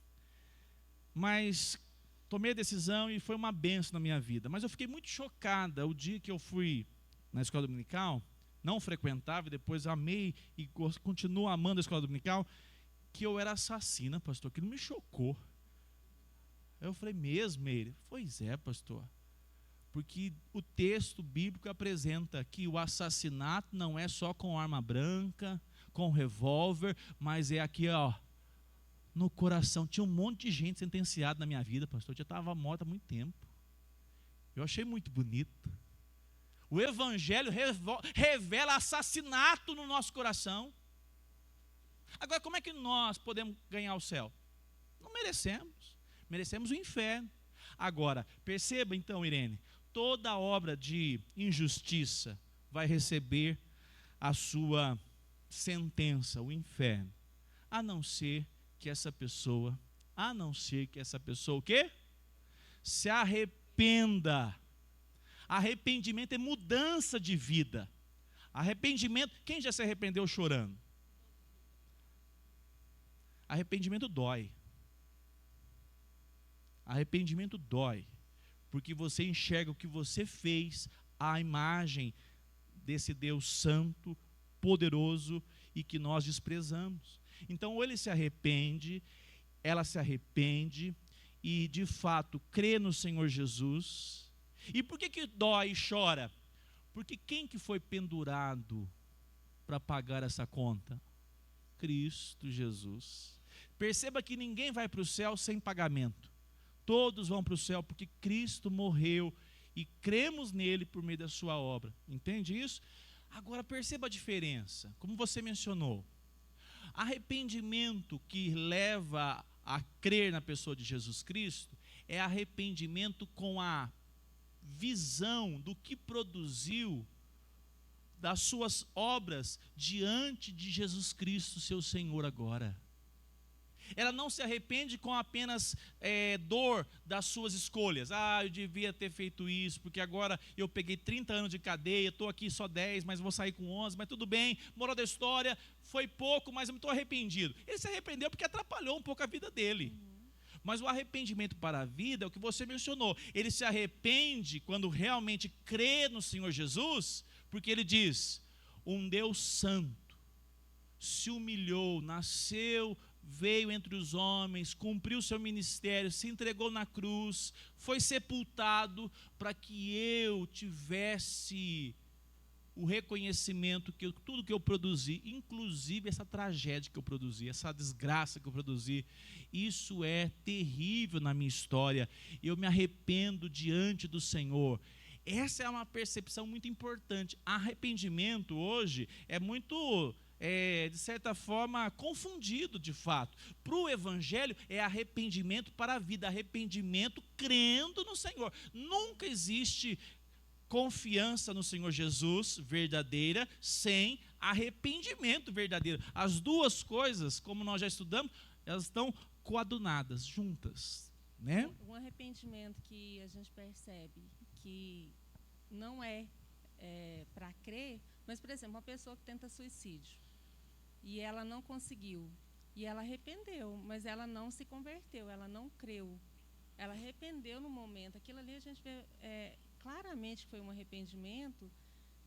Mas tomei a decisão e foi uma bênção na minha vida. Mas eu fiquei muito chocada o dia que eu fui na escola dominical, não frequentava, e depois amei e continuo amando a escola dominical, que eu era assassina, pastor. Aquilo me chocou. Eu falei, mesmo, Meire? Pois é, pastor. Porque o texto bíblico apresenta que o assassinato não é só com arma branca, com revólver, mas é aqui, ó, no coração. Tinha um monte de gente sentenciada na minha vida, pastor. Eu já estava morta há muito tempo. Eu achei muito bonito. O evangelho revela assassinato no nosso coração. Agora, como é que nós podemos ganhar o céu? Não merecemos. Merecemos o inferno. Agora, perceba então, Irene, toda obra de injustiça vai receber a sua sentença, o inferno. A não ser que essa pessoa o quê? Se arrependa. Arrependimento é mudança de vida. Arrependimento, quem já se arrependeu chorando? Arrependimento dói. Arrependimento dói, porque você enxerga o que você fez, a imagem desse Deus santo, poderoso e que nós desprezamos. Então, ou ele se arrepende, ela se arrepende e, de fato, crê no Senhor Jesus. E por que dói e chora? Porque quem que foi pendurado para pagar essa conta? Cristo Jesus. Perceba que ninguém vai para o céu sem pagamento. Todos vão para o céu porque Cristo morreu e cremos nele por meio da sua obra. Entende isso? Agora perceba a diferença, como você mencionou. Arrependimento que leva a crer na pessoa de Jesus Cristo é arrependimento com a visão do que produziu das suas obras diante de Jesus Cristo, seu Senhor agora. Ela não se arrepende com apenas dor das suas escolhas. Eu devia ter feito isso, porque agora eu peguei 30 anos de cadeia, estou aqui só 10, mas vou sair com 11, mas tudo bem. Moral da história, foi pouco, mas eu me estou arrependido. Ele se arrependeu porque atrapalhou um pouco a vida dele. Mas o arrependimento para a vida é o que você mencionou. Ele se arrepende quando realmente crê no Senhor Jesus, porque ele diz: um Deus santo se humilhou, nasceu, veio entre os homens, cumpriu seu ministério, se entregou na cruz, foi sepultado para que eu tivesse o reconhecimento que tudo que eu produzi, inclusive essa tragédia que eu produzi, essa desgraça que eu produzi, isso é terrível na minha história. Eu me arrependo diante do Senhor. Essa é uma percepção muito importante. Arrependimento hoje é muito, de certa forma, confundido de fato. Para o Evangelho é arrependimento para a vida, arrependimento crendo no Senhor. Nunca existe confiança no Senhor Jesus verdadeira sem arrependimento verdadeiro. As duas coisas, como nós já estudamos, elas estão coadunadas, juntas, né? Um arrependimento que a gente percebe que não é para crer, mas, por exemplo, uma pessoa que tenta suicídio e ela não conseguiu, e ela arrependeu, mas ela não se converteu, ela não creu, ela arrependeu no momento. Aquilo ali a gente vê claramente que foi um arrependimento.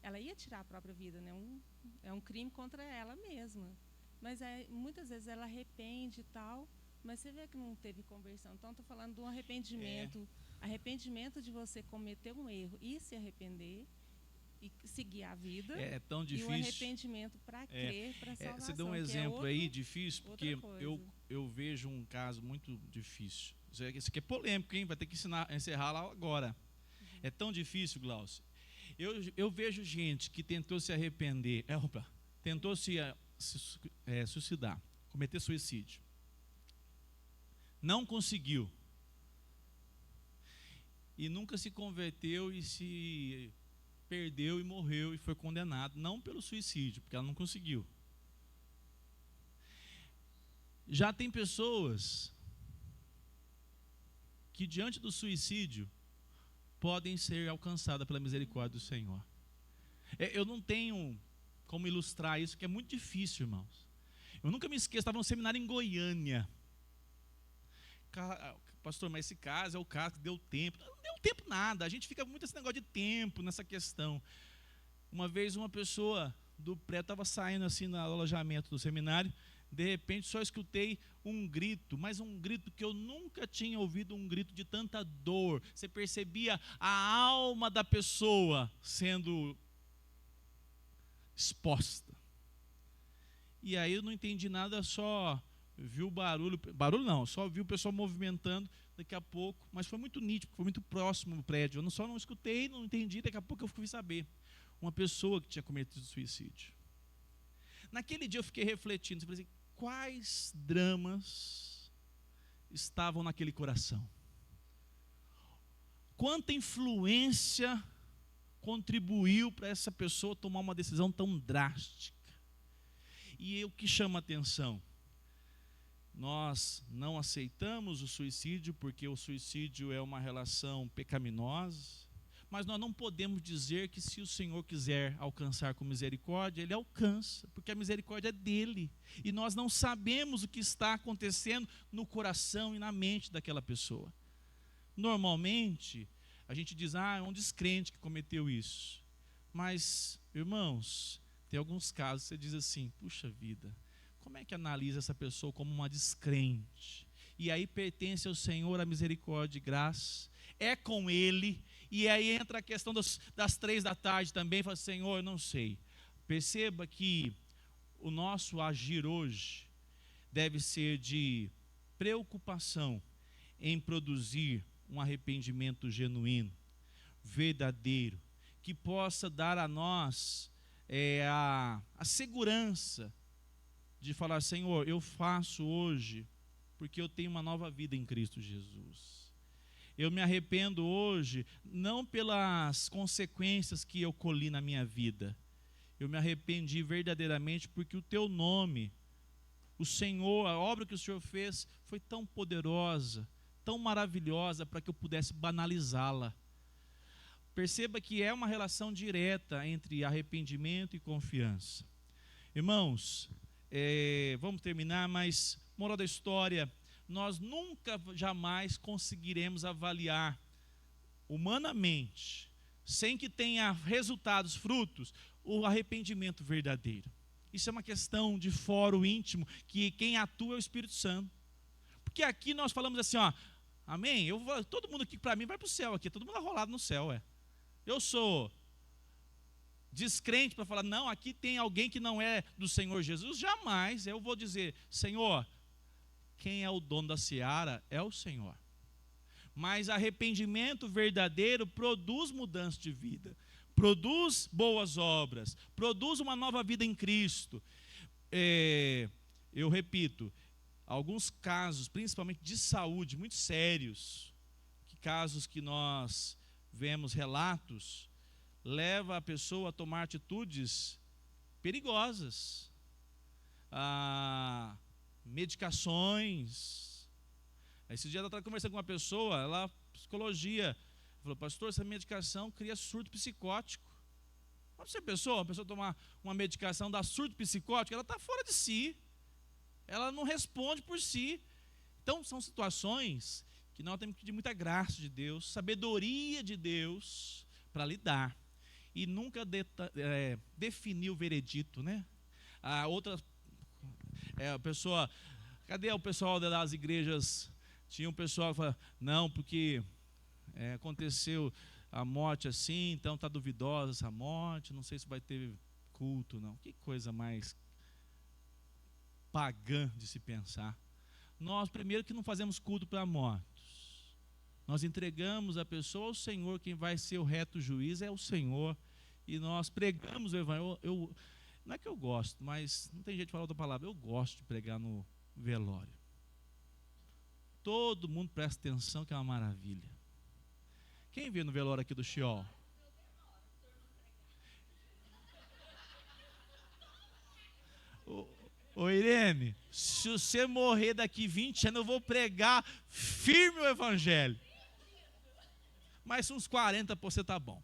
Ela ia tirar a própria vida, né? É um crime contra ela mesma, mas muitas vezes ela arrepende e tal, mas você vê que não teve conversão. Então, estou falando de um arrependimento, arrependimento de você cometer um erro e se arrepender e seguir a vida. É tão difícil. E o arrependimento para crer, para salvação. Você deu um exemplo aí difícil, porque eu vejo um caso muito difícil. Isso aqui é polêmico, hein? Vai ter que encerrar lá agora. É tão difícil, Glaucio. Eu vejo gente que tentou se arrepender, tentou se suicidar, cometer suicídio. Não conseguiu. E nunca se converteu e se perdeu e morreu e foi condenado. Não pelo suicídio, porque ela não conseguiu. Já tem pessoas que diante do suicídio podem ser alcançadas pela misericórdia do Senhor. Eu não tenho como ilustrar isso, que é muito difícil, irmãos. Eu nunca me esqueço, estava num seminário em Goiânia. Pastor, mas esse caso é o caso que deu tempo. Não deu tempo nada, a gente fica muito nesse negócio de tempo, nessa questão. Uma vez uma pessoa do prédio estava saindo assim no alojamento do seminário, de repente só escutei um grito, mas um grito que eu nunca tinha ouvido, um grito de tanta dor. Você percebia a alma da pessoa sendo exposta. E aí eu não entendi nada, só vi o barulho não, só vi o pessoal movimentando daqui a pouco, mas foi muito nítido, foi muito próximo do prédio. Eu só não escutei, não entendi, daqui a pouco eu fui saber. Uma pessoa que tinha cometido suicídio. Naquele dia eu fiquei refletindo, falei assim, quais dramas estavam naquele coração? Quanta influência contribuiu para essa pessoa tomar uma decisão tão drástica? E o que chama atenção? Nós não aceitamos o suicídio porque o suicídio é uma relação pecaminosa, mas nós não podemos dizer que se o Senhor quiser alcançar com misericórdia, Ele alcança, porque a misericórdia é dEle. E nós não sabemos o que está acontecendo no coração e na mente daquela pessoa. Normalmente, a gente diz, é um descrente que cometeu isso. Mas, irmãos, tem alguns casos que você diz assim, puxa vida, como é que analisa essa pessoa como uma descrente? E aí pertence ao Senhor a misericórdia e graça, é com Ele. E aí entra a questão das 3 da tarde também, fala, Senhor, eu não sei. Perceba que o nosso agir hoje deve ser de preocupação em produzir um arrependimento genuíno, verdadeiro, que possa dar a nós a segurança de falar, Senhor, eu faço hoje porque eu tenho uma nova vida em Cristo Jesus. Eu me arrependo hoje, não pelas consequências que eu colhi na minha vida. Eu me arrependi verdadeiramente porque o teu nome O Senhor, a obra que o Senhor fez foi tão poderosa, tão maravilhosa, para que eu pudesse banalizá-la. Perceba que é uma relação direta entre arrependimento e confiança. Irmãos, vamos terminar, mas moral da história, nós nunca, jamais conseguiremos avaliar humanamente, sem que tenha resultados, frutos, o arrependimento verdadeiro. Isso é uma questão de fórum íntimo, que quem atua é o Espírito Santo. Porque aqui nós falamos assim, ó, amém? Todo mundo aqui para mim vai para o céu aqui, todo mundo arrolado no céu, Eu sou descrente para falar, não, aqui tem alguém que não é do Senhor Jesus, jamais. Eu vou dizer, Senhor, quem é o dono da seara é o Senhor. Mas arrependimento verdadeiro produz mudança de vida, produz boas obras, produz uma nova vida em Cristo. Eu repito, alguns casos, principalmente de saúde, muito sérios, casos que nós vemos relatos, leva a pessoa a tomar atitudes perigosas, medicações. Esse dia eu estava conversando com uma pessoa, ela, psicologia, falou, pastor, essa medicação cria surto psicótico. Mas você pensou, uma pessoa tomar uma medicação dá surto psicótico, ela está fora de si, ela não responde por si. Então são situações que nós temos que pedir muita graça de Deus, sabedoria de Deus para lidar. E nunca definir o veredito, né? A pessoa, cadê o pessoal das igrejas? Tinha um pessoal que fala, não, porque aconteceu a morte assim, então está duvidosa essa morte, não sei se vai ter culto, não. Que coisa mais pagã de se pensar. Nós, primeiro, que não fazemos culto para mortos. Nós entregamos a pessoa ao Senhor, quem vai ser o reto juiz é o Senhor. E nós pregamos o evangelho. Não é que eu gosto, mas não tem jeito de falar outra palavra. Eu gosto de pregar no velório. Todo mundo presta atenção, que é uma maravilha. Quem veio no velório aqui do Chiol? Ô Irene, se você morrer daqui 20 anos, eu vou pregar firme o evangelho. Mas uns 40 por você tá bom.